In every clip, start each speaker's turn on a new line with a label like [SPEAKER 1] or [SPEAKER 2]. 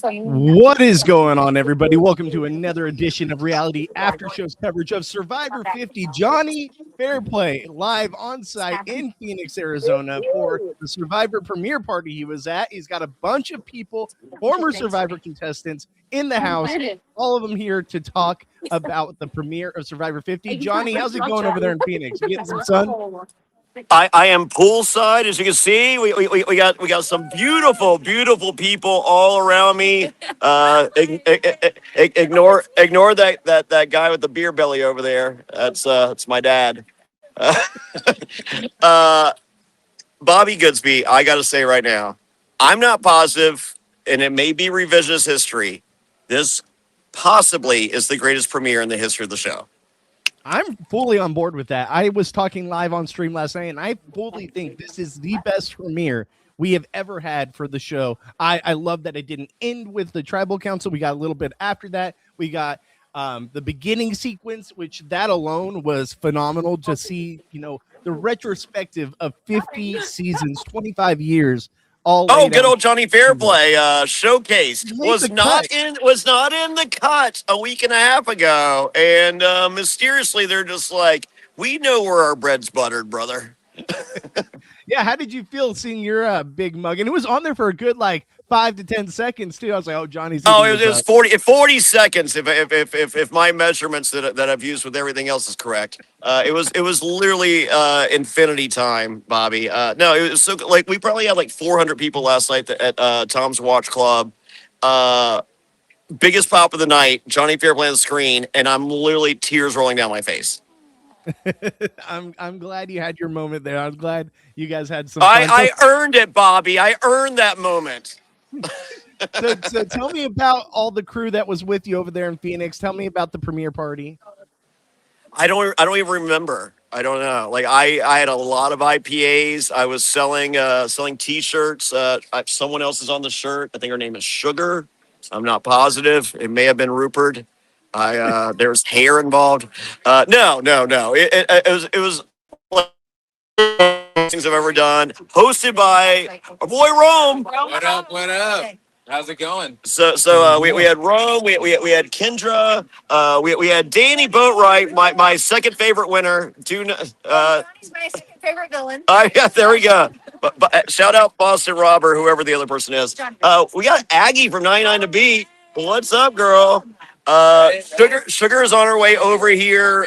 [SPEAKER 1] What is going on, everybody? Welcome to another edition of Reality After Show's coverage of Survivor 50. Jonny Fairplay live on site in Phoenix, Arizona for the Survivor premiere party he was at. He's got a bunch of people, former Survivor contestants in the house, all of them here to talk about the premiere of Survivor 50. Jonny, how's it going over there in Phoenix? You getting some sun?
[SPEAKER 2] I am poolside, as you can see. We got some beautiful people all around me. Ignore that guy with the beer belly over there. That's my dad. Uh, Bobby Goodsby, I got to say right now, I'm not positive, and it may be revisionist history. This possibly is the greatest premiere in the history of the show.
[SPEAKER 1] I'm fully on board with that. I was talking live on stream last night, and I fully think this is the best premiere we have ever had for the show. I love that it didn't end with the tribal council. We got a little bit after that. We got the beginning sequence, which that alone was phenomenal to see, the retrospective of 50 seasons, 25 years.
[SPEAKER 2] Good old Jonny Fairplay showcased was not in the cut a week and a half ago, and mysteriously they're just like, we know where our bread's buttered, brother.
[SPEAKER 1] Yeah, how did you feel seeing your big mug? And it was on there for a good 5 to 10 seconds too. I was like, oh, Johnny's.
[SPEAKER 2] Oh, it was 40 seconds if my measurements that I've used with everything else is correct. It was literally infinity time, Bobby. No, it was so we probably had 400 people last night at Tom's Watch Club. Biggest pop of the night, Jonny Fairplay on the screen, and I'm literally tears rolling down my face.
[SPEAKER 1] I'm glad you had your moment there. I'm glad you guys had some fun.
[SPEAKER 2] I earned it, Bobby. I earned that moment.
[SPEAKER 1] So tell me about all the crew that was with you over there in Phoenix. Tell me about the premiere party.
[SPEAKER 2] I don't even remember. I don't know. I had a lot of IPAs. I was selling T-shirts. Someone else is on the shirt. I think her name is Sugar. I'm not positive. It may have been Rupert. There was hair involved. No. It was things I've ever done. Hosted by our boy Rome.
[SPEAKER 3] What up? How's it going?
[SPEAKER 2] So we had Rome. We had Kendra. We had Danni Boatwright, my second favorite winner.
[SPEAKER 4] He's my second favorite villain.
[SPEAKER 2] Yeah, there we go. But shout out Boston Robber, whoever the other person is. We got Aggie from 99 to Beat. What's up, girl? Sugar is on her way over here.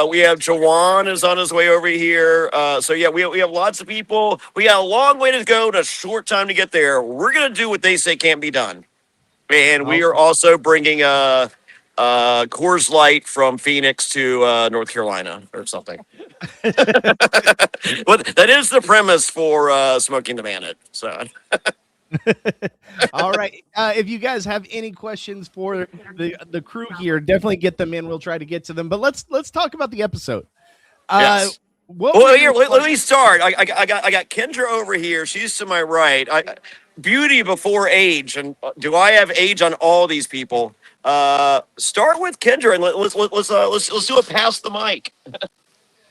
[SPEAKER 2] We have Jawan is on his way over here. So yeah, we have lots of people. We got a long way to go and a short time to get there. We're gonna do what they say can't be done, and we are also bringing Coors Light from Phoenix to North Carolina or something. But that is the premise for Smoking the Bandit. So.
[SPEAKER 1] All right. If you guys have any questions for the crew here, definitely get them in. We'll try to get to them. But let's talk about the episode.
[SPEAKER 2] Yes. Well, here, let me start. I got Kendra over here. She's to my right. Beauty before age, and do I have age on all these people? Start with Kendra, and let's do a pass the mic.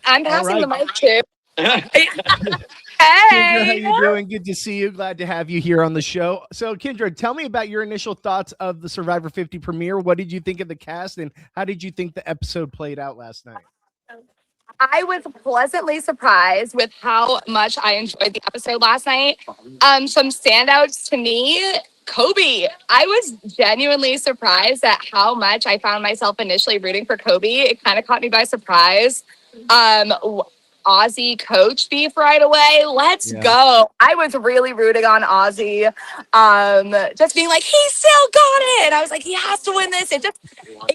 [SPEAKER 4] I'm passing the mic too.
[SPEAKER 1] Kendra, how you doing? Good to see you. Glad to have you here on the show. So, Kendra, tell me about your initial thoughts of the Survivor 50 premiere. What did you think of the cast, and how did you think the episode played out last night?
[SPEAKER 4] I was pleasantly surprised with how much I enjoyed the episode last night. Some standouts to me. Kobe. I was genuinely surprised at how much I found myself initially rooting for Kobe. It kind of caught me by surprise. Aussie coach beef right away. Let's go. I was really rooting on Aussie. Just being like, he still got it. And I was like, he has to win this. It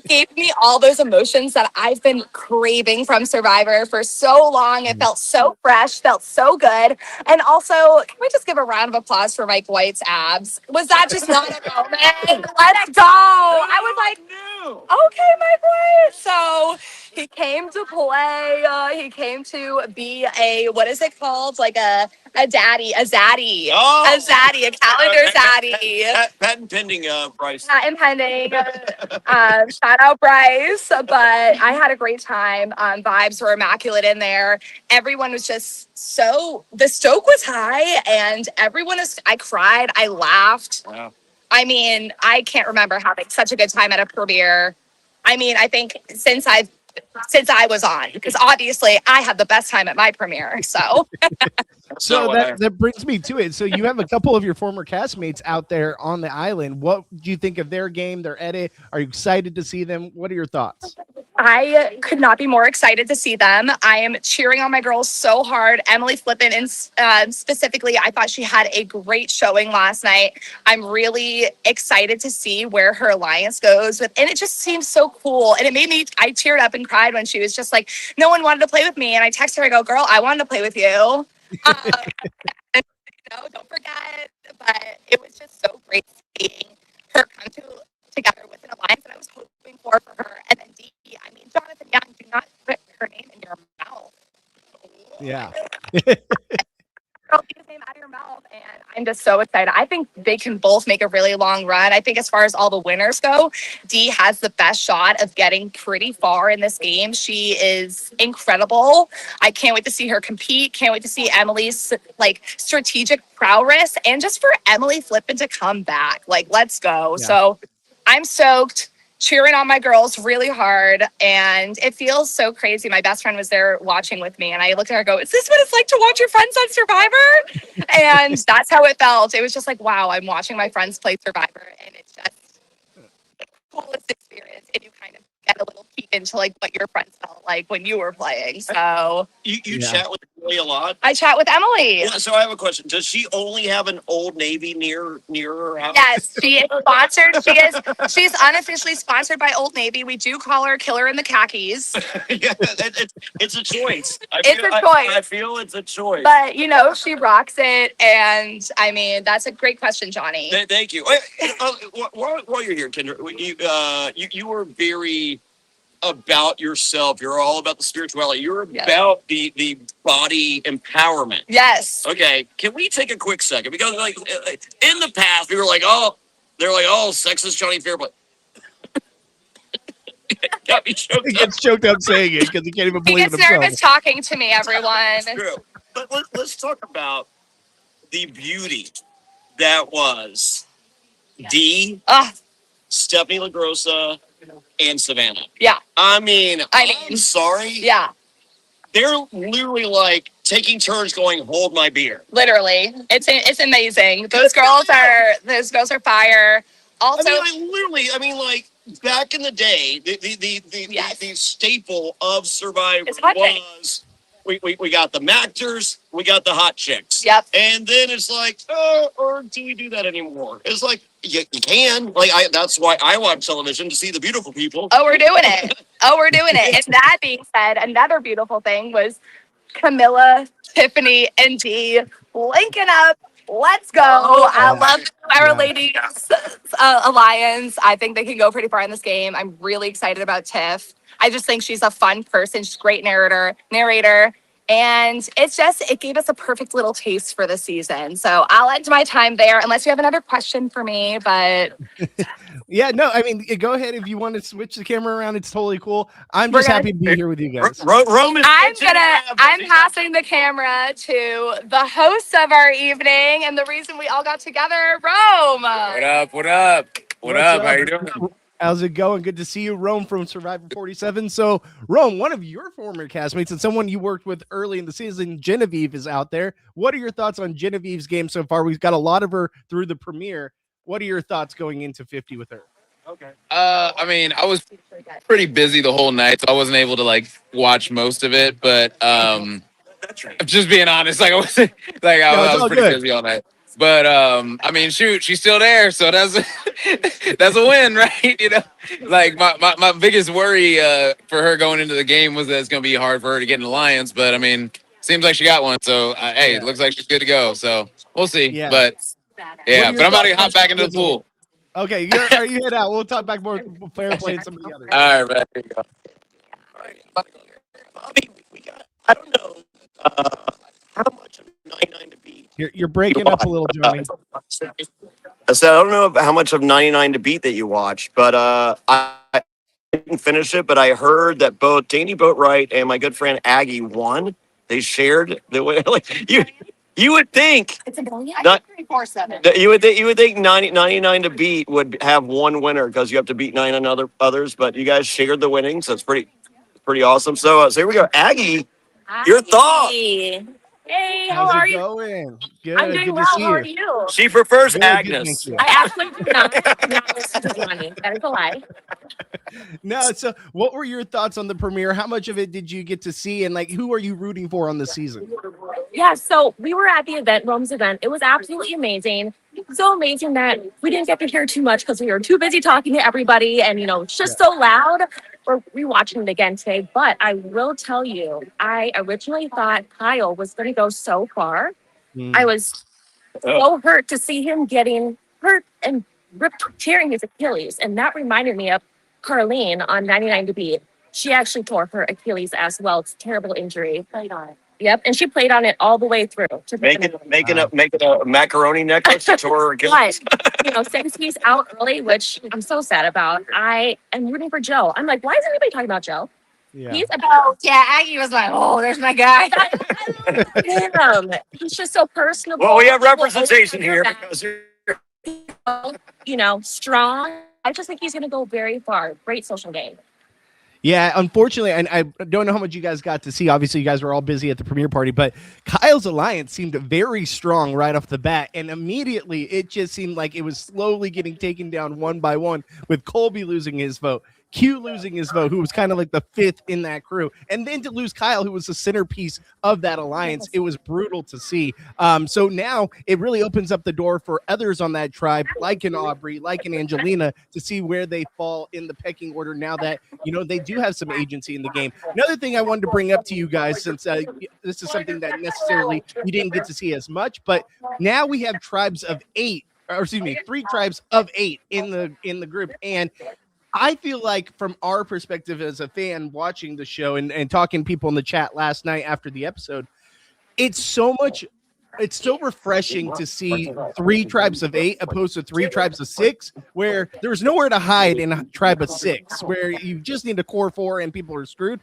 [SPEAKER 4] gave me all those emotions that I've been craving from Survivor for so long. It felt so fresh, felt so good. And also, can we just give a round of applause for Mike White's abs? Was that just not a moment? Let's go. I was like, okay, Mike White. So he came to play. He came to be what is it called? Like a daddy, a zaddy.
[SPEAKER 2] Oh.
[SPEAKER 4] A zaddy, a calendar zaddy.
[SPEAKER 2] Patent pending, Bryce.
[SPEAKER 4] Patent pending. Shout out Bryce. But I had a great time. Vibes were immaculate in there. Everyone was just the stoke was high, and I cried, I laughed.
[SPEAKER 2] Wow.
[SPEAKER 4] I mean, I can't remember having such a good time at a premiere. I mean, I think since I was on, because obviously I had the best time at my premiere. So
[SPEAKER 1] So that brings me to it. So you have a couple of your former castmates out there on the island. What do you think of their game, their edit? Are you excited to see them? What are your thoughts?
[SPEAKER 4] I could not be more excited to see them. I am cheering on my girls so hard. Emily Flippin, and specifically, I thought she had a great showing last night. I'm really excited to see where her alliance goes with, and it just seems so cool. And it made me, I teared up and cried when she was just like, no one wanted to play with me. And I texted her, I go, girl, I wanted to play with you. And, don't forget. But it was just so great seeing her come together with an alliance that I was hoping for her. And then D, I mean, Jonathan Young, do not put her name in your mouth.
[SPEAKER 1] Yeah.
[SPEAKER 4] Girl, get his name out of your mouth. And I'm just so excited. I think they can both make a really long run. I think as far as all the winners go, Dee has the best shot of getting pretty far in this game. She is incredible. I can't wait to see her compete. Can't wait to see Emily's strategic prowess, and just for Emily Flippin to come back. Let's go. Yeah. So I'm stoked. Cheering on my girls really hard, and it feels so crazy. My best friend was there watching with me, and I looked at her and go, is this what it's like to watch your friends on Survivor? And that's how it felt. It was just like, wow, I'm watching my friends play Survivor, and it's just the coolest experience. And you kind of get a little peek into what your friends felt like when you were playing. So
[SPEAKER 2] you chat with Emily a lot?
[SPEAKER 4] I chat with Emily.
[SPEAKER 2] Yeah, so I have a question. Does she only have an Old Navy near her house?
[SPEAKER 4] Yes, she is sponsored. She's unofficially sponsored by Old Navy. We do call her Killer in the Khakis.
[SPEAKER 2] Yeah, it's a choice.
[SPEAKER 4] It's a choice.
[SPEAKER 2] I feel it's a choice.
[SPEAKER 4] But she rocks it, and I mean that's a great question, Johnny.
[SPEAKER 2] Thank you. While you're here, Kendra, you were very about yourself. You're all about the spirituality. You're about the body empowerment.
[SPEAKER 4] Yes.
[SPEAKER 2] Okay. Can we take a quick second? Because in the past, we were like, oh, they're like, oh, sexist Jonny Fairplay. Got me choked up.
[SPEAKER 1] He gets choked up saying it because he can't even believe it himself.
[SPEAKER 4] He gets nervous talking to me, everyone.
[SPEAKER 2] It's true. But let's talk about the beauty that was Dee, Stephanie LaGrossa, and Savannah.
[SPEAKER 4] Yeah.
[SPEAKER 2] I mean, I'm sorry.
[SPEAKER 4] Yeah.
[SPEAKER 2] They're literally taking turns going, hold my beer.
[SPEAKER 4] Literally. It's amazing. Those girls are fire. Also,
[SPEAKER 2] I mean, back in the day, the staple of Survivor was we got the Mactors, we got the hot chicks.
[SPEAKER 4] Yep.
[SPEAKER 2] And then it's or do we do that anymore? It's you can. That's why I watch television, to see the beautiful people.
[SPEAKER 4] Oh, we're doing it. And that being said, another beautiful thing was Camilla, Tiffany, and Dee linking up. Let's go. I love our ladies alliance. I think they can go pretty far in this game. I'm really excited about Tiff. I just think she's a fun person. She's a great narrator. And it gave us a perfect little taste for the season. So I'll end my time there unless you have another question for me, but.
[SPEAKER 1] Yeah, no, I mean, go ahead if you want to switch the camera around. It's totally cool. I'm just happy to be here with you guys.
[SPEAKER 4] I'm passing the camera to the host of our evening and the reason we all got together, Rome.
[SPEAKER 3] What up? How you doing?
[SPEAKER 1] How's it going? Good to see you, Rome from Survivor 47. So, Rome, one of your former castmates and someone you worked with early in the season, Genevieve, is out there. What are your thoughts on Genevieve's game so far? We've got a lot of her through the premiere. What are your thoughts going into 50 with her?
[SPEAKER 3] Okay. I mean, I was pretty busy the whole night, so I wasn't able to watch most of it. But
[SPEAKER 2] that's right.
[SPEAKER 3] Just being honest, I was pretty busy all night. But I mean, shoot, she's still there, so that's a win, right? My biggest worry for her going into the game was that it's going to be hard for her to get an alliance. But I mean, seems like she got one. So it looks like she's good to go. So we'll see. Yeah. But I'm about to hop back into the pool.
[SPEAKER 1] Okay, you head out. We'll talk back more Fairplay and some of the others.
[SPEAKER 3] All right, man. Here you go.
[SPEAKER 2] All right, we got. I don't know how much of 99 to beat.
[SPEAKER 1] You're breaking up a little, Johnny.
[SPEAKER 2] I said I don't know how much of 99 to beat that you watched, but I didn't finish it. But I heard that both Danny Boatwright and my good friend Aggie won. They shared the way. You would think
[SPEAKER 4] It's a billion.
[SPEAKER 2] Not-
[SPEAKER 4] 347.
[SPEAKER 2] that you would think 99 to beat would have one winner because you have to beat 9 others, but you guys shared the winnings, so it's pretty awesome. So here we go, Aggie. Your thoughts?
[SPEAKER 4] Hey, how
[SPEAKER 1] How's
[SPEAKER 4] are
[SPEAKER 1] it
[SPEAKER 4] you?
[SPEAKER 1] going? Good.
[SPEAKER 4] I'm doing
[SPEAKER 1] Good
[SPEAKER 4] well.
[SPEAKER 1] to see
[SPEAKER 4] How are
[SPEAKER 1] you.
[SPEAKER 4] you?
[SPEAKER 2] She prefers
[SPEAKER 1] Good, thank
[SPEAKER 2] Agnes.
[SPEAKER 1] you.
[SPEAKER 4] I actually do not listen to Johnny. That is a lie.
[SPEAKER 1] No, so what were your thoughts on the premiere? How much of it did you get to see, and like who are you rooting for on the season?
[SPEAKER 4] Yeah, so we were at the event, Rome's event. It was absolutely amazing. So amazing that we didn't get to hear too much because we were too busy talking to everybody, and it's just so loud. We're rewatching it again today, but I will tell you, I originally thought Kyle was going to go so far. I was so hurt to see him getting hurt and tearing his Achilles, and that reminded me of Carlene on 99 to Beat. She actually tore her Achilles as well. It's a terrible injury. Played on it. Yep, and she played on it all the way through.
[SPEAKER 2] Making a macaroni necklace to her Achilles.
[SPEAKER 4] But, since he's out early, which I'm so sad about, I am rooting for Joe. I'm like, why is anybody talking about Joe?
[SPEAKER 1] Yeah.
[SPEAKER 4] He's about, Aggie was like, oh, there's my guy. He's just so personable.
[SPEAKER 2] Well, we have representation here because
[SPEAKER 4] strong. I just think he's going to go very far. Great social game.
[SPEAKER 1] Yeah, unfortunately, and I don't know how much you guys got to see. Obviously, you guys were all busy at the premiere party, but Kyle's alliance seemed very strong right off the bat, and immediately it just seemed like it was slowly getting taken down one by one, with Colby losing his vote, Q losing his vote, who was kind of like the fifth in that crew, and then to lose Kyle, who was the centerpiece of that alliance. It was brutal to see. So now it really opens up the door for others on that tribe, like an Aubrey, like an Angelina, to see where they fall in the pecking order now that, they do have some agency in the game. Another thing I wanted to bring up to you guys, since this is something that necessarily you didn't get to see as much, but now we have tribes of 8, or excuse me, 3 tribes of 8 in the group. And I feel like from our perspective as a fan watching the show and talking to people in the chat last night after the episode, it's so refreshing to see 3 tribes of 8 opposed to 3 tribes of 6, where there's nowhere to hide in a tribe of 6, where you just need a core 4 and people are screwed.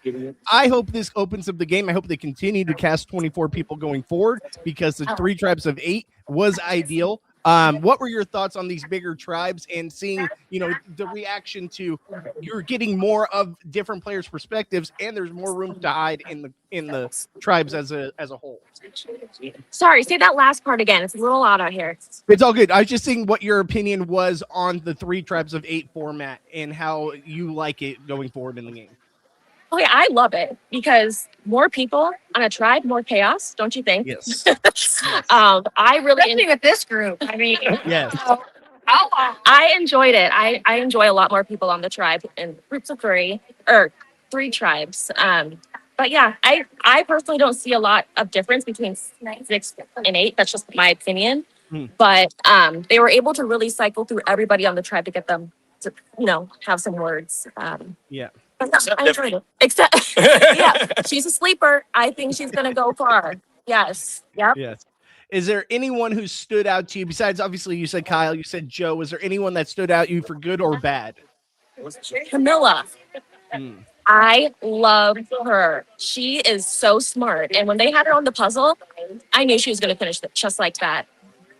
[SPEAKER 1] I hope this opens up the game. I hope they continue to cast 24 people going forward, because the 3 tribes of 8 was ideal. What were your thoughts on these bigger tribes and seeing, the reaction to you're getting more of different players' perspectives, and there's more room to hide in the tribes as a whole?
[SPEAKER 4] Sorry, say that last part again. It's a little loud out here.
[SPEAKER 1] It's all good. I was just seeing what your opinion was on the 3 tribes of 8 format and how you like it going forward in the game.
[SPEAKER 4] Okay, I love it because more people on a tribe, more chaos, don't you think?
[SPEAKER 1] Yes.
[SPEAKER 4] I really
[SPEAKER 5] Especially with this group. I mean,
[SPEAKER 1] Yes.
[SPEAKER 4] I enjoyed it. I enjoy a lot more people on the tribe in groups of 3 or 3 tribes. But yeah, I personally don't see a lot of difference between 6 and 8. That's just my opinion. But they were able to really cycle through everybody on the tribe to get them to, have some words.
[SPEAKER 1] Yeah.
[SPEAKER 4] But no, I enjoyed it. Except, she's a sleeper. I think she's going to go far. Yes. Yep.
[SPEAKER 1] Yes. Is there anyone who stood out to you besides, obviously, you said Kyle, you said Joe? Was there anyone that stood out you for good or bad?
[SPEAKER 4] Camilla. I love her. She is so smart. And when they had her on the puzzle, I knew she was going to finish it just like that.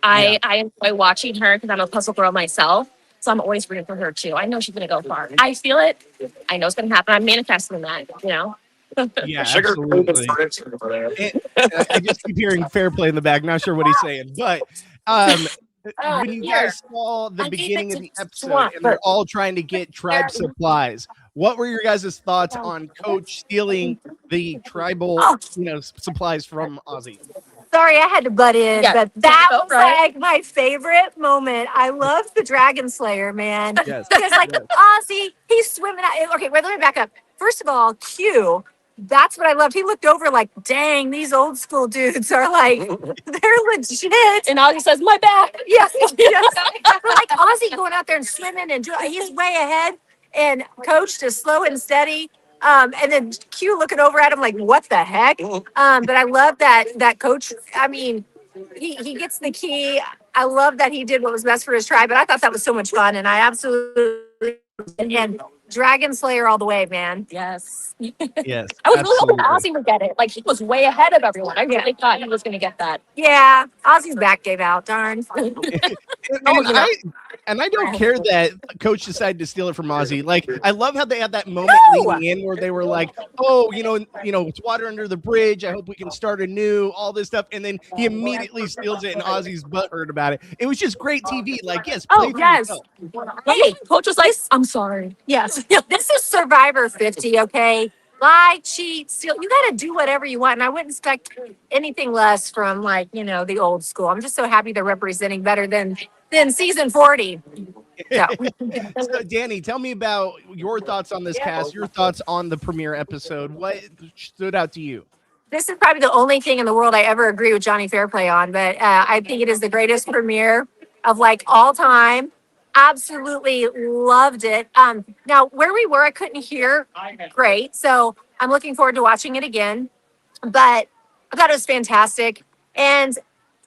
[SPEAKER 4] I enjoy watching her because I'm a puzzle girl myself. So I'm always rooting for her too. I know she's going to go far. I feel it. I know it's going to happen. I'm manifesting that,
[SPEAKER 1] Yeah, absolutely. I just keep hearing Fairplay in the back. Not sure what he's saying, but when you guys saw the beginning of the episode and they're all trying to get tribe supplies, what were your guys' thoughts on Coach stealing the tribal, supplies from Ozzy?
[SPEAKER 5] sorry, I had to butt in, but that was like my favorite moment. I love the Dragon Slayer, man.
[SPEAKER 1] Yes.
[SPEAKER 5] Because like Ozzy, he's swimming out. Okay, wait, let me back up. First of all, Q, that's what I loved. He looked over like, dang, these old school dudes are like, they're legit.
[SPEAKER 4] And Ozzy says, my back.
[SPEAKER 5] Yes, yes. But like Ozzy going out there and swimming and he's way ahead. And Coach just slow and steady. And then Q looking over at him like, what the heck? But I love that Coach, I mean, he gets the key. I love that he did what was best for his tribe. But I thought that was so much fun. And I absolutely, and Dragon Slayer all the way, man.
[SPEAKER 4] Yes.
[SPEAKER 1] Yes,
[SPEAKER 4] I was really hoping
[SPEAKER 1] absolutely.
[SPEAKER 4] Ozzy would get it. Like, he was way ahead of everyone. I really thought he was going to get that.
[SPEAKER 5] Yeah, Ozzy's back gave out. Darn.
[SPEAKER 1] And I don't care that coach decided to steal it from Ozzy. Like, I love how they had that moment leading in where they were like, "Oh, it's water under the bridge. I hope we can start anew." All this stuff, and then he immediately steals it, and Ozzy's butthurt about it. It was just great TV. Like, yes, play for yourself.
[SPEAKER 4] Hey, coach was like, I'm sorry.
[SPEAKER 5] Yes. This is Survivor 50, okay? Lie, cheat, steal. You got to do whatever you want. And I wouldn't expect anything less from, the old school. I'm just so happy they're representing better than season 40. So.
[SPEAKER 1] So, Danny, tell me about your thoughts on this cast, your thoughts on the premiere episode. What stood out to you?
[SPEAKER 5] This is probably the only thing in the world I ever agree with Jonny Fairplay on, but I think it is the greatest premiere of all time. Absolutely loved it. Now, where we were, I couldn't hear great, so I'm looking forward to watching it again. But I thought it was fantastic. And,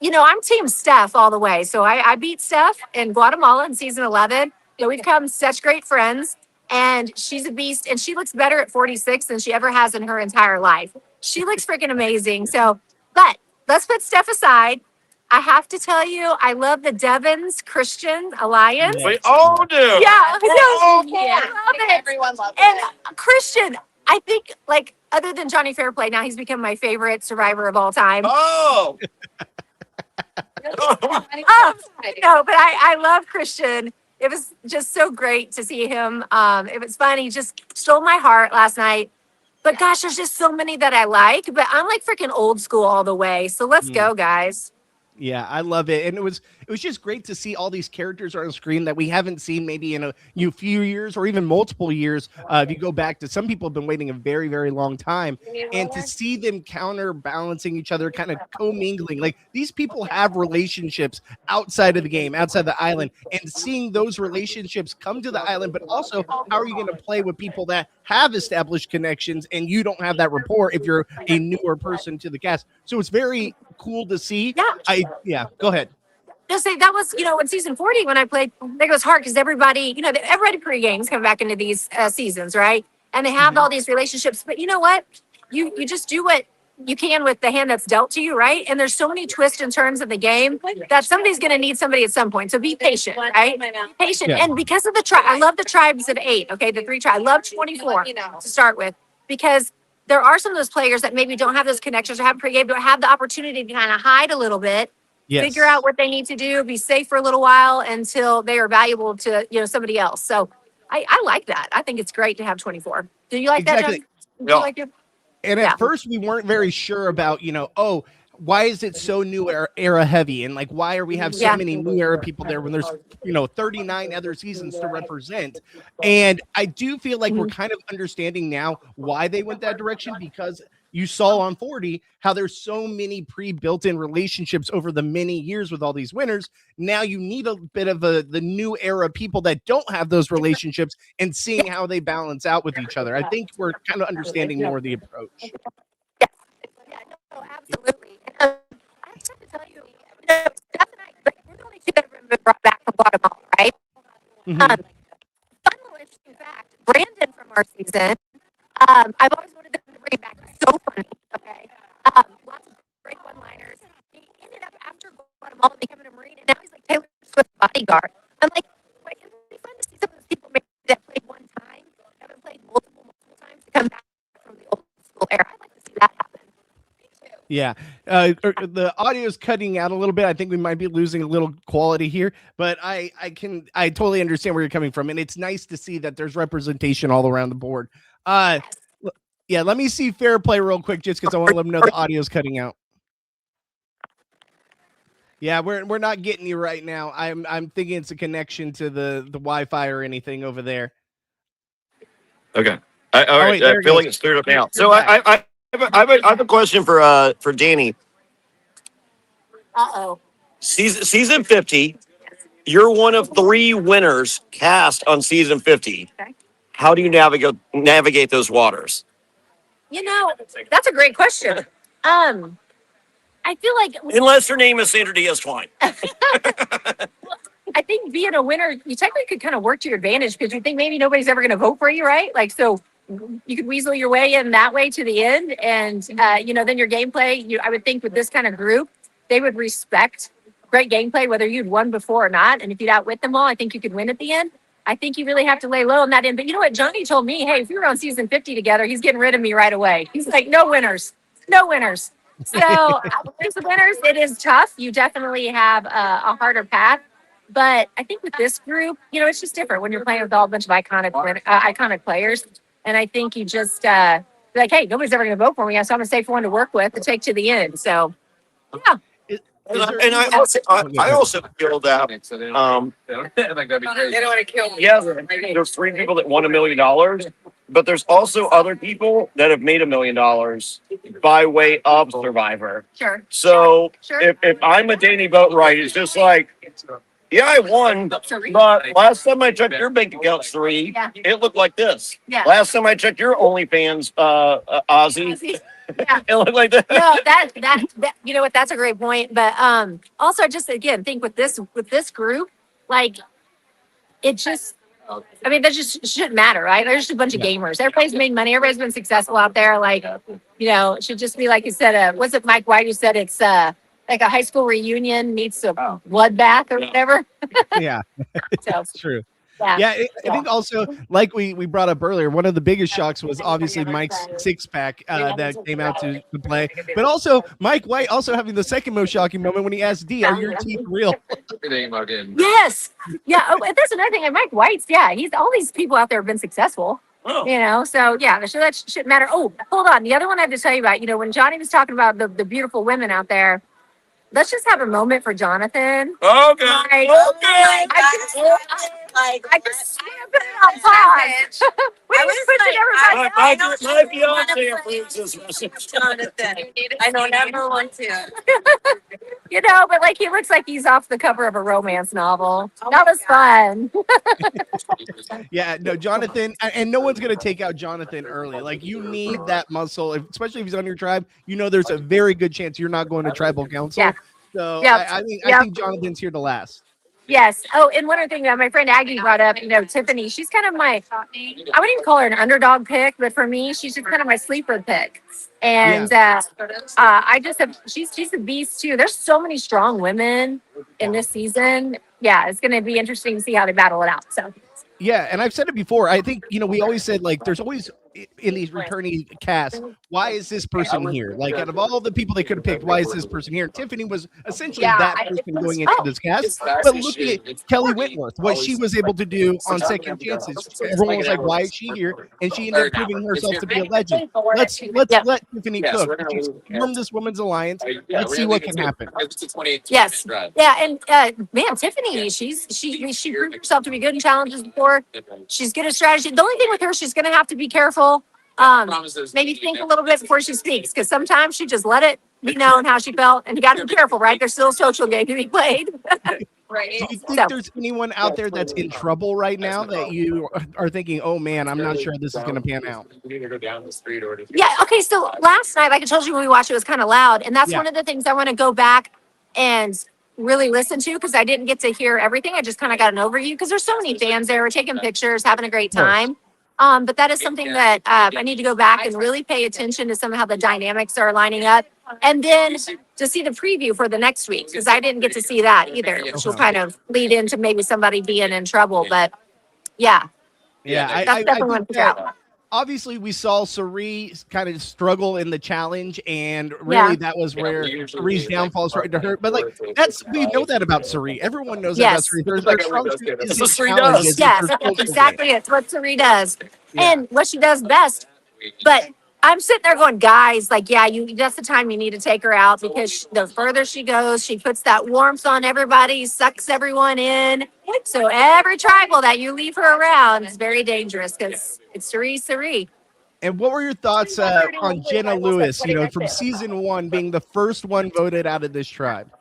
[SPEAKER 5] I'm Team Steph all the way. So I beat Steph in Guatemala in season 11. We've become such great friends. And she's a beast. And she looks better at 46 than she ever has in her entire life. She looks freaking amazing. So, but let's put Steph aside. I have to tell you, I love the Devons Christian Alliance.
[SPEAKER 2] We all do.
[SPEAKER 5] Yeah, I love it.
[SPEAKER 4] Everyone loves it.
[SPEAKER 5] And Christian, I think, other than Jonny Fairplay, now he's become my favorite survivor of all time.
[SPEAKER 2] Oh.
[SPEAKER 5] No, but I love Christian. It was just so great to see him. It was fun. He just stole my heart last night. But gosh, there's just so many that I like. But I'm freaking old school all the way. So let's go, guys.
[SPEAKER 1] Yeah, I love it. And it was just great to see all these characters on screen that we haven't seen maybe in a few years or even multiple years. If you go back to, some people have been waiting a very, very long time, and to see them counterbalancing each other, kind of commingling. Like, these people have relationships outside of the game, outside the island, and seeing those relationships come to the island, but also how are you going to play with people that have established connections and you don't have that rapport if you're a newer person to the cast. So it's very cool to see. Go ahead.
[SPEAKER 5] Just say that was, in season 40 when I played, I think it was hard because everybody pre-games come back into these seasons, right? And they have all these relationships, but you know what? You just do what you can with the hand that's dealt to you, right? And there's so many twists and turns of the game that somebody's going to need somebody at some point. So be patient, right? Be patient. Yeah. And because of the tribe, I love the tribes of 8. Okay, the 3 tribes. I love 24 to start with, because there are some of those players that maybe don't have those connections or have pre-game, but have the opportunity to kind of hide a little bit. Yes. Figure out what they need to do, be safe for a little while until they are valuable to somebody else. So I like that. I think it's great to have 24. Do you like that, John? Do you like it?
[SPEAKER 1] And at first we weren't very sure about, why is it so new era heavy? And why are we have so many new era people there when there's, 39 other seasons to represent? And I do feel like we're kind of understanding now why they went that direction, because you saw on 40 how there's so many pre-built-in relationships over the many years with all these winners. Now you need a bit of the new era people that don't have those relationships and seeing how they balance out with each other. I think we're kind of understanding more of the approach.
[SPEAKER 5] Yeah, no, absolutely. I have to tell you, Steph and I, we're the only two that have been brought back from Guatemala, right? Fun little interesting fact, Brandon from our season, I've always wanted them to bring back. So funny, okay? Lots of great one-liners. He ended up, after Guatemala, becoming a Marine, and now he's like Taylor Swift's bodyguard. I'm like, wait, it would be fun to see some of those people maybe that played one time, haven't played multiple times, to come back from the old school era. I'd like to see that happen.
[SPEAKER 1] Yeah, the audio is cutting out a little bit. I think we might be losing a little quality here, but I totally understand where you're coming from, and it's nice to see that there's representation all around the board. Yeah, let me see Fairplay real quick, just because I want to let them know the audio is cutting out. Yeah, we're not getting you right now. I'm thinking it's a connection to the Wi-Fi or anything over there.
[SPEAKER 2] Okay, all right. I feel like it's cleared up now. So I have a question for Danny. Season 50. You're one of 3 winners cast on season 50. Okay. How do you navigate those waters?
[SPEAKER 5] That's a great question. I feel like,
[SPEAKER 2] unless your name is Sandra Diaz Twine.
[SPEAKER 5] I think being a winner, you technically could kind of work to your advantage because you think maybe nobody's ever going to vote for you, right? Like, so you could weasel your way in that way to the end. And, then your gameplay, I would think with this kind of group, they would respect great gameplay, whether you'd won before or not. And if you'd outwit them all, I think you could win at the end. I think you really have to lay low on that end. But you know what? Jonny told me, hey, if we were on season 50 together, he's getting rid of me right away. He's like, no winners. So there's the winners. It is tough. You definitely have a harder path. But I think with this group, it's just different when you're playing with all a bunch of iconic players. And I think you just be like, hey, nobody's ever going to vote for me. So I'm a safe one to work with to take to the end. So, yeah.
[SPEAKER 2] And I also feel that
[SPEAKER 3] They don't want to kill me.
[SPEAKER 2] yeah, there's 3 people that won $1 million, but there's also other people that have made $1 million by way of Survivor.
[SPEAKER 5] Sure.
[SPEAKER 2] So
[SPEAKER 5] Sure.
[SPEAKER 2] if I'm a Danny Boatwright, it's just like, yeah, I won, but last time I checked your bank account, Suri,
[SPEAKER 5] Yeah.
[SPEAKER 2] it looked like this.
[SPEAKER 5] Yeah.
[SPEAKER 2] Last time I checked your OnlyFans, Ozzy,
[SPEAKER 5] Yeah.
[SPEAKER 2] it looked like that.
[SPEAKER 5] No, that you know what? That's a great point. But also, I just again think with this group, like it just. I mean, that just shouldn't matter, right? There's just a bunch of gamers. Everybody's made money. Everybody's been successful out there. Like, it should just be like you said. Was it Mike White who said it's like a high school reunion meets a bloodbath or whatever?
[SPEAKER 1] Yeah,
[SPEAKER 5] So,
[SPEAKER 1] it's true.
[SPEAKER 5] yeah.
[SPEAKER 1] I think also, like we brought up earlier, one of the biggest shocks was obviously Mike's six-pack that came out to play. But also, Mike White also having the second most shocking moment when he asked D, are your teeth real?
[SPEAKER 5] Yes. Yeah. Oh, and there's another thing. And Mike White's, he's all these people out there have been successful.
[SPEAKER 2] Oh.
[SPEAKER 5] So that shouldn't matter. Oh, hold on. The other one I have to tell you about, when Jonny was talking about the beautiful women out there, let's just have a moment for Jonathan.
[SPEAKER 2] Okay.
[SPEAKER 5] I just put it on pause. I was pushing everybody.
[SPEAKER 2] My fiance approves this message.
[SPEAKER 6] Jonathan. I don't ever want to.
[SPEAKER 5] But like he looks like he's off the cover of a romance novel. That was fun.
[SPEAKER 1] Yeah, no, Jonathan, and no one's going to take out Jonathan early. Like, you need that muscle, especially if he's on your tribe. There's a very good chance you're not going to tribal council.
[SPEAKER 5] Yeah.
[SPEAKER 1] So
[SPEAKER 5] Yep.
[SPEAKER 1] I think Jonathan's here to last.
[SPEAKER 5] Yes. Oh, and one other thing that my friend Aggie brought up, Tiffany, she's kind of I wouldn't even call her an underdog pick, but for me, she's just kind of my sleeper pick. And I just she's a beast too. There's so many strong women in this season. Yeah, it's going to be interesting to see how they battle it out. So.
[SPEAKER 1] Yeah, and I've said it before. I think, we always said, like, there's always in these returning casts, why is this person here? Like, out of all the people they could have picked, why is this person here? Tiffany was essentially that person going into this cast. But look at Kelly Whitworth, what she was able to do on second chances. Everyone was like, why is she here? And she ended up proving herself to be a legend. Let's let Tiffany cook. She's formed this women's alliance. Let's see what can happen.
[SPEAKER 5] Yes. Yeah, and man, Tiffany, she proved herself to be good in challenges before. She's good at strategy. The only thing with her, she's going to have to be careful. Maybe think a little bit before she speaks, because sometimes she just let it be known how she felt, and you got to be careful, right? There's still a social game to be played.
[SPEAKER 6] Right.
[SPEAKER 1] Do you think there's anyone out there that's in trouble right now that you are thinking, oh man, I'm not sure this is going to pan out?
[SPEAKER 5] Yeah. Okay. So last night, like I told you when we watched, it was kind of loud, and that's one of the things I want to go back and really listen to, because I didn't get to hear everything. I just kind of got an overview because there's so many fans there. We're taking pictures, having a great time. But that is something that I need to go back and really pay attention to somehow the dynamics are lining up. And then to see the preview for the next week, because I didn't get to see that either, which will kind of lead into maybe somebody being in trouble. But that's definitely one to figure out.
[SPEAKER 1] Obviously, we saw Suri kind of struggle in the challenge, and really that was where Suri's downfall started to hurt. But we know that about Suri. Everyone knows that about Suri.
[SPEAKER 2] That's what Suri does.
[SPEAKER 5] Yes, that's exactly it. It's what Suri does, and what she does best. But I'm sitting there going, guys, that's the time you need to take her out, because the further she goes, she puts that warmth on everybody, sucks everyone in. So every tribal that you leave her around is very dangerous, because it's Suri.
[SPEAKER 1] And what were your thoughts on Jenna Lewis, from season 1 being the first one voted out of this tribe?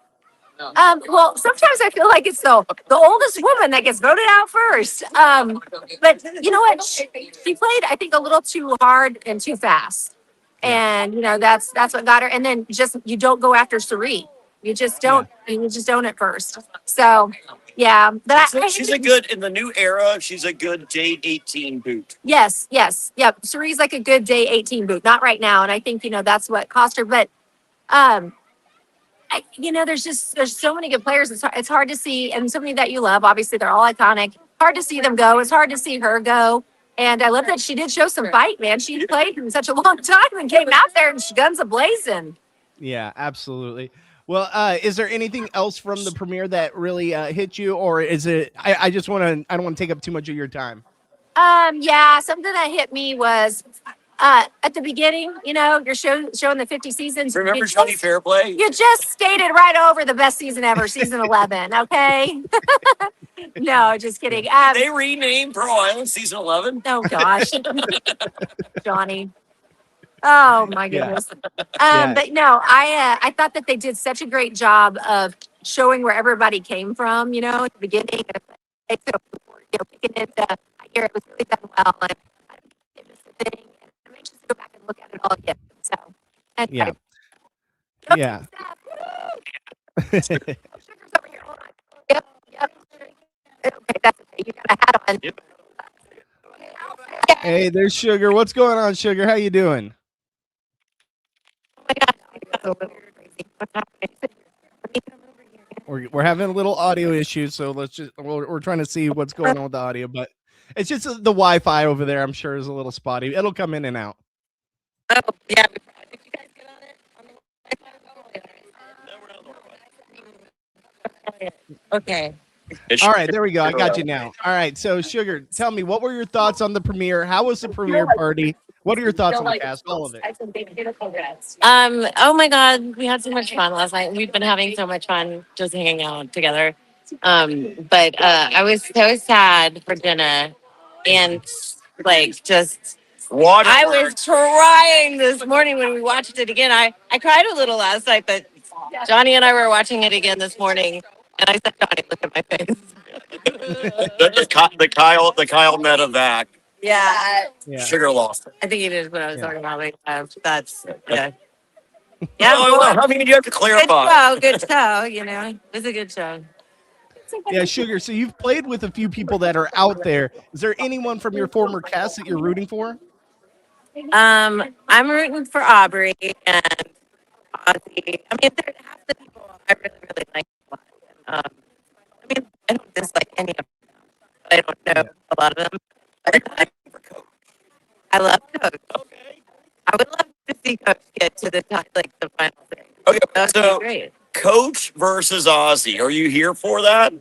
[SPEAKER 5] Well, sometimes I feel like it's the oldest woman that gets voted out first. But you know what? She played, I think, a little too hard and too fast. And, that's what got her. And then you don't go after Suri. You just don't. You just don't at first. So, Yeah, but
[SPEAKER 2] She's a good in the new era. She's a good day 18 boot.
[SPEAKER 5] Yes, yep. Cherie's like a good day 18 boot. Not right now, and I think that's what cost her. But there's so many good players. It's hard to see, and so many that you love. Obviously, they're all iconic. Hard to see them go. It's hard to see her go. And I love that she did show some fight, man. She played in such a long time and came out there and she guns a blazing.
[SPEAKER 1] Yeah, absolutely. Well, is there anything else from the premiere that really hit you, or is it? I just want to. I don't want to take up too much of your time.
[SPEAKER 5] Yeah, something that hit me was at the beginning. You're showing the 50 seasons.
[SPEAKER 2] Remember Jonny Fairplay?
[SPEAKER 5] You just skated right over the best season ever, season 11. Okay. No, just kidding.
[SPEAKER 2] Did they renamed Pearl Island season 11?
[SPEAKER 5] Oh gosh, Johnny. Oh my goodness. But no, I thought that they did such a great job of showing where everybody came from. At the beginning, picking it. I hear it was really done well, and I missed the thing. And I'm anxious to go back and look at it all again. So, and
[SPEAKER 1] yeah.
[SPEAKER 5] Sugar's over here. Hold on. Yep. Okay, that's okay. You got a hat on.
[SPEAKER 2] Yep.
[SPEAKER 1] Hey, there's Sugar. What's going on, Sugar? How you doing? We're having a little audio issue, so we're trying to see what's going on with the audio, but it's just the Wi-Fi over there. I'm sure is a little spotty. It'll come in and out.
[SPEAKER 6] Oh, yeah. Did you guys get on it? Okay.
[SPEAKER 1] All right, there we go. I got you now. All right, so Sugar, tell me, what were your thoughts on the premiere? How was the premiere party? What are your thoughts on the cast? All of it.
[SPEAKER 6] Oh my God, we had so much fun last night. We've been having so much fun just hanging out together. But I was so sad for Jenna, and just
[SPEAKER 2] Water.
[SPEAKER 6] I was crying this morning when we watched it again. I cried a little last night, but Johnny and I were watching it again this morning, and I said, Johnny, look at my face.
[SPEAKER 2] the Kyle medevac.
[SPEAKER 6] Yeah.
[SPEAKER 2] Sugar lost.
[SPEAKER 6] I think he did what I was talking about. That's
[SPEAKER 2] Yeah. I mean, you have to clarify.
[SPEAKER 6] Good show. It was a good show.
[SPEAKER 1] Yeah, Sugar. So you've played with a few people that are out there. Is there anyone from your former cast that you're rooting for?
[SPEAKER 6] I'm rooting for Aubrey and Ozzy. I mean, there half the people I really like. I don't dislike any of them. I don't know a lot of them. I love Coach.
[SPEAKER 2] Okay.
[SPEAKER 6] I would love to see Coach get to the top, the final thing.
[SPEAKER 2] Okay,
[SPEAKER 6] That would
[SPEAKER 2] so
[SPEAKER 6] be great.
[SPEAKER 2] Coach versus Ozzy. Are you here for that?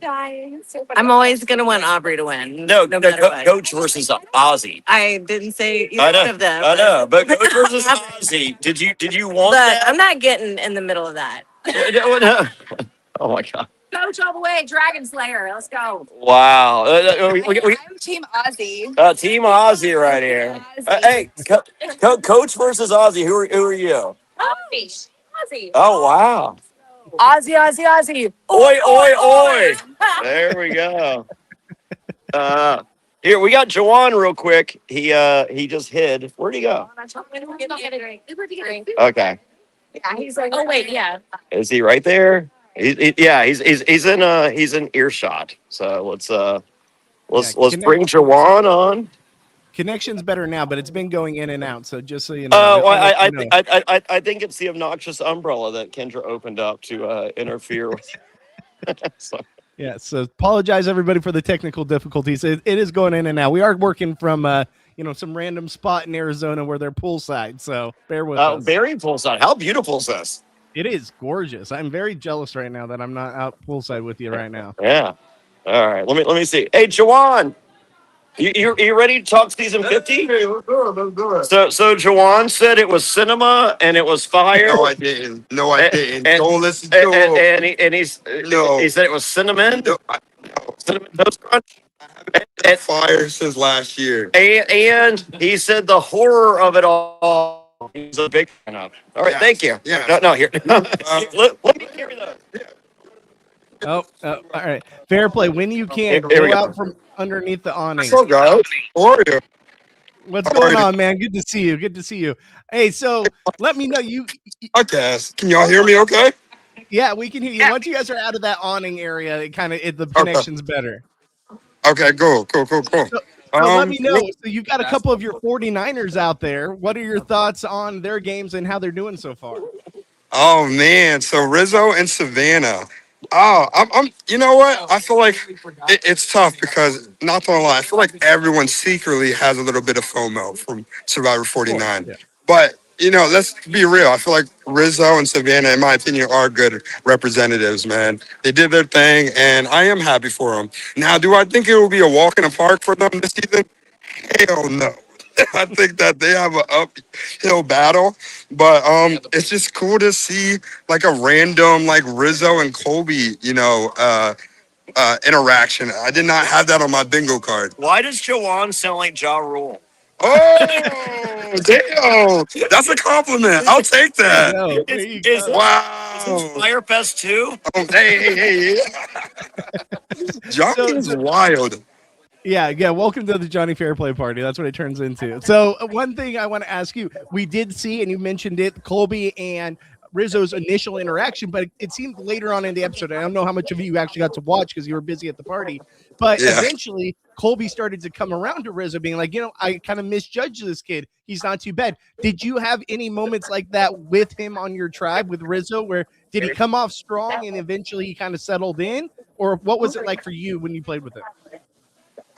[SPEAKER 6] I'm always gonna want Aubrey to win.
[SPEAKER 2] No,
[SPEAKER 6] matter what.
[SPEAKER 2] Coach versus Ozzy.
[SPEAKER 6] I didn't say
[SPEAKER 2] I
[SPEAKER 6] either
[SPEAKER 2] know,
[SPEAKER 6] of them.
[SPEAKER 2] I know, but Coach versus Ozzy. Did you want
[SPEAKER 6] But
[SPEAKER 2] that?
[SPEAKER 6] I'm not getting in the middle of that.
[SPEAKER 2] Oh my God!
[SPEAKER 5] Coach all the way, Dragon Slayer. Let's go.
[SPEAKER 2] Wow.
[SPEAKER 4] I'm Team Ozzy.
[SPEAKER 2] Team Ozzy right here. Hey, Coach versus Ozzy. Who are you?
[SPEAKER 5] Ozzy.
[SPEAKER 2] Oh wow.
[SPEAKER 5] Ozzy.
[SPEAKER 2] Oi, oi, oi. There we go. Here we got Jawan real quick. He just hid. Where'd he go? Okay.
[SPEAKER 5] Yeah, he's like, oh wait, yeah.
[SPEAKER 2] Is he right there? He's in earshot. So let's bring Jawan on.
[SPEAKER 1] Connection's better now, but it's been going in and out. So just so you know.
[SPEAKER 2] I think it's the obnoxious umbrella that Kendra opened up to interfere with. So.
[SPEAKER 1] Yeah, so apologize everybody for the technical difficulties. It is going in and out. We are working from some random spot in Arizona where they're poolside. So bear with us.
[SPEAKER 2] Very poolside. How beautiful is this?
[SPEAKER 1] It is gorgeous. I'm very jealous right now that I'm not out poolside with you right now.
[SPEAKER 2] Yeah. All right. Let me see. Hey, Jawan, you ready to talk season 50?
[SPEAKER 7] Hey, let's do it.
[SPEAKER 2] So Jawan said it was cinema and it was fire.
[SPEAKER 7] No, I didn't. Don't listen to
[SPEAKER 2] and he said it was cinnamon.
[SPEAKER 7] No,
[SPEAKER 2] Cinnamon Toast Crunch.
[SPEAKER 7] and fire since last year.
[SPEAKER 2] And he said the horror of it all. He's a big fan of. All right, thank you.
[SPEAKER 7] Yeah.
[SPEAKER 2] No, here. Let me carry those.
[SPEAKER 1] Oh, all right. Fair play. When you can,
[SPEAKER 2] Here we
[SPEAKER 1] go
[SPEAKER 2] go.
[SPEAKER 1] out from underneath the awning.
[SPEAKER 7] What's up, guys? How are you?
[SPEAKER 1] What's going on, man? Good to see you. Hey, so let me know you.
[SPEAKER 7] Podcast. Can y'all hear me okay?
[SPEAKER 1] Yeah, we can hear you. Once you guys are out of that awning area, the
[SPEAKER 7] Okay.
[SPEAKER 1] connection's better.
[SPEAKER 7] Okay, cool.
[SPEAKER 1] So let me know.
[SPEAKER 7] Well,
[SPEAKER 1] So you've got a couple of your 49ers out there. What are your thoughts on their games and how they're doing so far?
[SPEAKER 7] oh man, so Rizzo and Savannah. Oh, I'm. You know what? I feel like it's tough because not gonna lie, I feel like everyone secretly has a little bit of FOMO from Survivor 49.
[SPEAKER 1] Yeah.
[SPEAKER 7] But let's be real. I feel like Rizzo and Savannah, in my opinion, are good representatives. Man, they did their thing, and I am happy for them. Now, do I think it will be a walk in the park for them this season? Hell no. I think that they have an uphill battle, but it's just cool to see like a random like Rizzo and Colby, interaction. I did not have that on my bingo card.
[SPEAKER 2] Why does Jawan sound like Ja Rule?
[SPEAKER 7] Oh, damn! That's a compliment. I'll take that. Wow.
[SPEAKER 2] Firefest too?
[SPEAKER 7] Hey. Johnny's wild.
[SPEAKER 1] Yeah. Welcome to the Jonny Fairplay party. That's what it turns into. So one thing I want to ask you, we did see, and you mentioned it, Colby and Rizzo's initial interaction, but it seemed later on in the episode. I don't know how much of you actually got to watch because you were busy at the party, but eventually Colby started to come around to Rizzo being like, I kind of misjudged this kid. He's not too bad. Did you have any moments like that with him on your tribe with Rizzo where did he come off strong and eventually he kind of settled in, or what was it like for you when you played with him?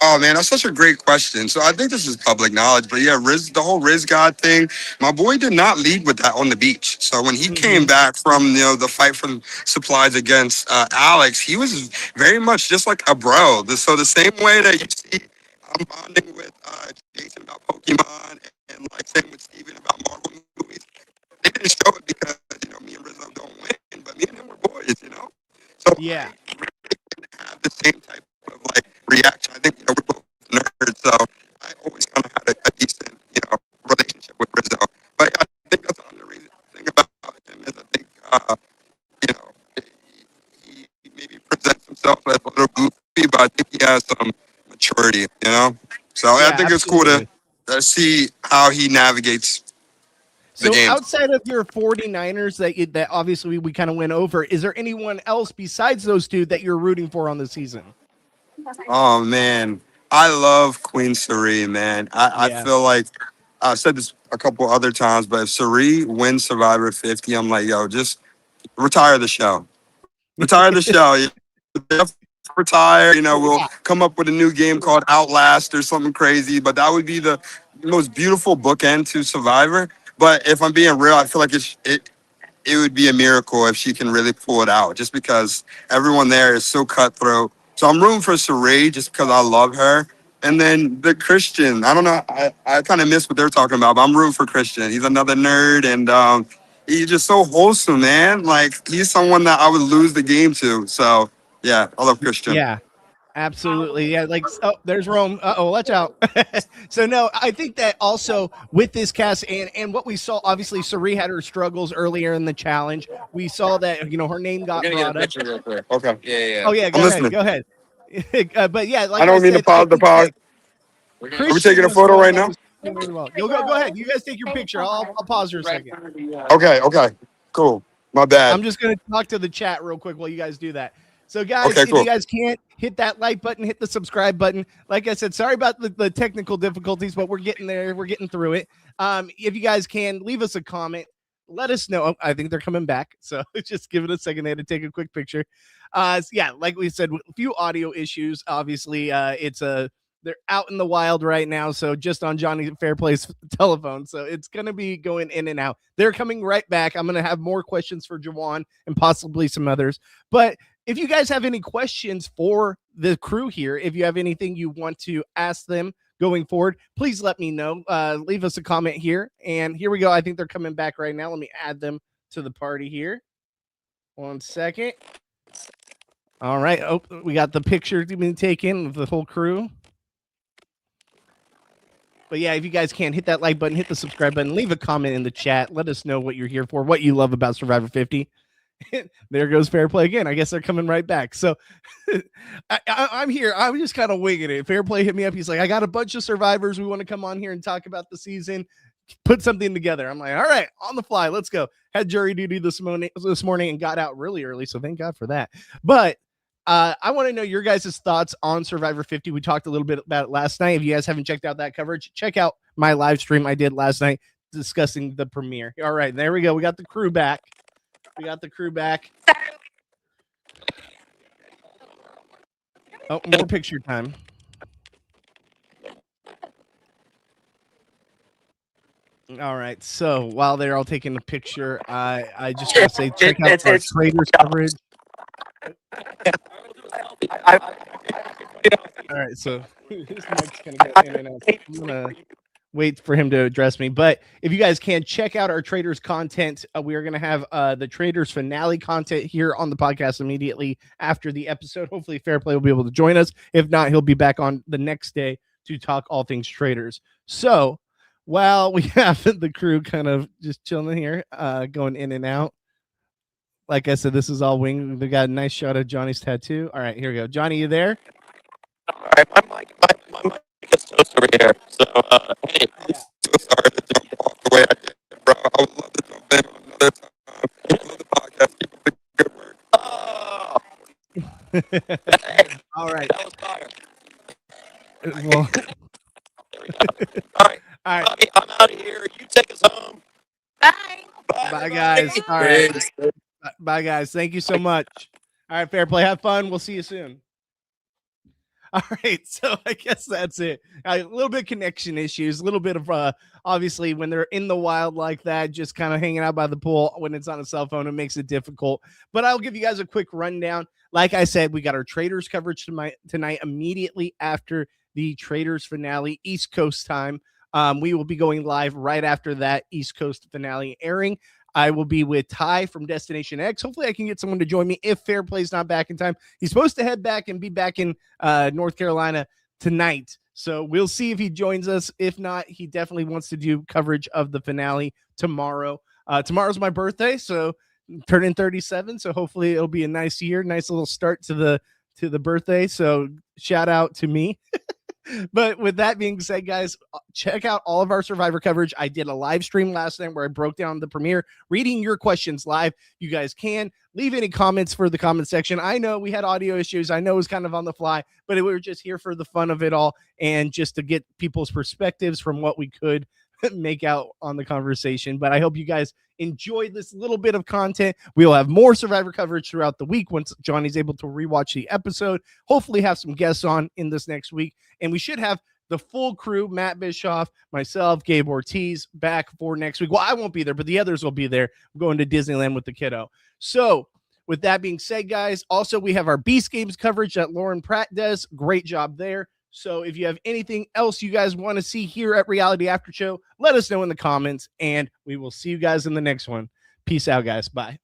[SPEAKER 7] Oh man, that's such a great question. So I think this is public knowledge, but yeah, the whole Riz God thing. My boy did not lead with that on the beach. So when he came back from the fight for supplies against Alex, he was very much just like a bro. So the same way that you see I'm bonding with Jason about Pokemon and like same with Steven about Marvel movies. They didn't show it because me and Rizzo don't win, but me and him were boys. So
[SPEAKER 1] yeah,
[SPEAKER 7] have the same type of like reaction. I think we're both nerds, so I always kind of had a decent relationship with Rizzo. But I think that's the underrated thing about him is I think he maybe presents himself as a little goofy, but I think he has some maturity. So I think it's cool to see how he navigates.
[SPEAKER 1] So outside of your 49ers that obviously we kind of went over, is there anyone else besides those two that you're rooting for on the season?
[SPEAKER 7] Oh man, I love Queen Suri, man. I feel like I've said this a couple other times, but if Suri wins Survivor 50, I'm like, yo, just retire the show. Retire the show. Retire. We'll come up with a new game called Outlast or something crazy, but that would be the most beautiful bookend to Survivor. But if I'm being real, I feel like it would be a miracle if she can really pull it out, just because everyone there is so cutthroat. So I'm rooting for Saray just because I love her. And then the Christian, I don't know, I kind of miss what they're talking about, but I'm rooting for Christian. He's another nerd, and he's just so wholesome, man. Like, he's someone that I would lose the game to. So, yeah, I love Christian.
[SPEAKER 1] Yeah. Absolutely. Yeah. There's Rome. Watch out. So no, I think that also with this cast and what we saw, obviously Suri had her struggles earlier in the challenge. We saw that, her name got brought up.
[SPEAKER 3] Real quick.
[SPEAKER 7] Okay.
[SPEAKER 3] Yeah.
[SPEAKER 1] Oh yeah. Go ahead. But yeah, like
[SPEAKER 7] I don't mean to pause the pod. Are we taking a photo right now?
[SPEAKER 1] Well. Go ahead. You guys take your picture. I'll pause for a second.
[SPEAKER 7] Okay. Cool. My bad.
[SPEAKER 1] I'm just going to talk to the chat real quick while you guys do that. So guys, if you guys can't hit that like button, hit the subscribe button. Like I said, sorry about the technical difficulties, but we're getting there. We're getting through it. If you guys can leave us a comment, let us know. I think they're coming back. So just give it a second. They had to take a quick picture. Yeah, like we said, a few audio issues. Obviously, they're out in the wild right now. So just on Jonny Fairplay's telephone. So it's going to be going in and out. They're coming right back. I'm going to have more questions for Jawan and possibly some others. But if you guys have any questions for the crew here, if you have anything you want to ask them going forward, please let me know. Leave us a comment here. And here we go. I think they're coming back right now. Let me add them to the party here. 1 second. All right. Oh, we got the picture to be taken of the whole crew. But yeah, if you guys can, hit that like button, hit the subscribe button, leave a comment in the chat. Let us know what you're here for, what you love about Survivor 50. There goes Fairplay again. I guess they're coming right back. So I'm here. I'm just kind of winging it. Fairplay hit me up. He's like, I got a bunch of survivors. We want to come on here and talk about the season. put something together. I'm like, all right, on the fly, let's go. Had jury duty this morning and got out really early, so thank God for that. But I want to know your guys' thoughts on Survivor 50. We talked a little bit about it last night. If you guys haven't checked out that coverage, check out my live stream I did last night discussing the premiere. All right, there we go. We got the crew back. Oh, more picture time. All right. So while they're all taking a picture, I just want to say check out our traders coverage. All right. So his mic's gonna go in and out. I'm gonna wait for him to address me. But if you guys can check out our traders content, we are gonna have the traders finale content here on the podcast immediately after the episode. Hopefully, Fairplay will be able to join us. If not, he'll be back on the next day to talk all things traders. So while we have the crew kind of just chilling here, going in and out. Like I said, this is all wing. They got a nice shot of Johnny's tattoo. All right, here we go. Johnny, you there?
[SPEAKER 2] All right, my mic is toast over here. So, hey, I'm so sorry to jump off the way I did, bro. I would love to jump in another time. I love the podcast. Keep up the good work. Oh. Hey, all right. That was fire.
[SPEAKER 1] Well,
[SPEAKER 2] there we go. All right. Bobby, I'm out of here. You take us home.
[SPEAKER 4] Bye.
[SPEAKER 1] Bye, guys. All right. Bye, guys. Thank you so much. All right, Fairplay. Have fun. We'll see you soon. All right, so I guess that's it. A little bit of connection issues, a little bit of obviously when they're in the wild like that, just kind of hanging out by the pool when it's on a cell phone, it makes it difficult. But I'll give you guys a quick rundown. Like I said, we got our traders coverage tonight immediately after the traders finale, East Coast time. We will be going live right after that East Coast finale airing. I will be with Ty from Destination X. Hopefully I can get someone to join me if Fairplay's not back in time. He's supposed to head back and be back in North Carolina tonight. So we'll see if he joins us. If not, he definitely wants to do coverage of the finale tomorrow. Tomorrow's my birthday, so turning 37. So hopefully it'll be a nice year, nice little start to the birthday. So shout out to me. But with that being said, guys, check out all of our Survivor coverage. I did a live stream last night where I broke down the premiere, reading your questions live. You guys can leave any comments for the comment section. I know we had audio issues. I know it was kind of on the fly, but we were just here for the fun of it all and just to get people's perspectives from what we could make out on the conversation. But I hope you guys enjoyed this little bit of content. We'll have more Survivor coverage throughout the week once Johnny's able to rewatch the episode. Hopefully have some guests on in this next week. And we should have the full crew, Matt Bischoff, myself, Gabe Ortiz, back for next week. Well, I won't be there, but the others will be there. I'm going to Disneyland with the kiddo. So with that being said, guys, also we have our Beast Games coverage that Lauren Pratt does. Great job there. So if you have anything else you guys want to see here at Reality After Show, let us know in the comments, and we will see you guys in the next one. Peace out, guys. Bye.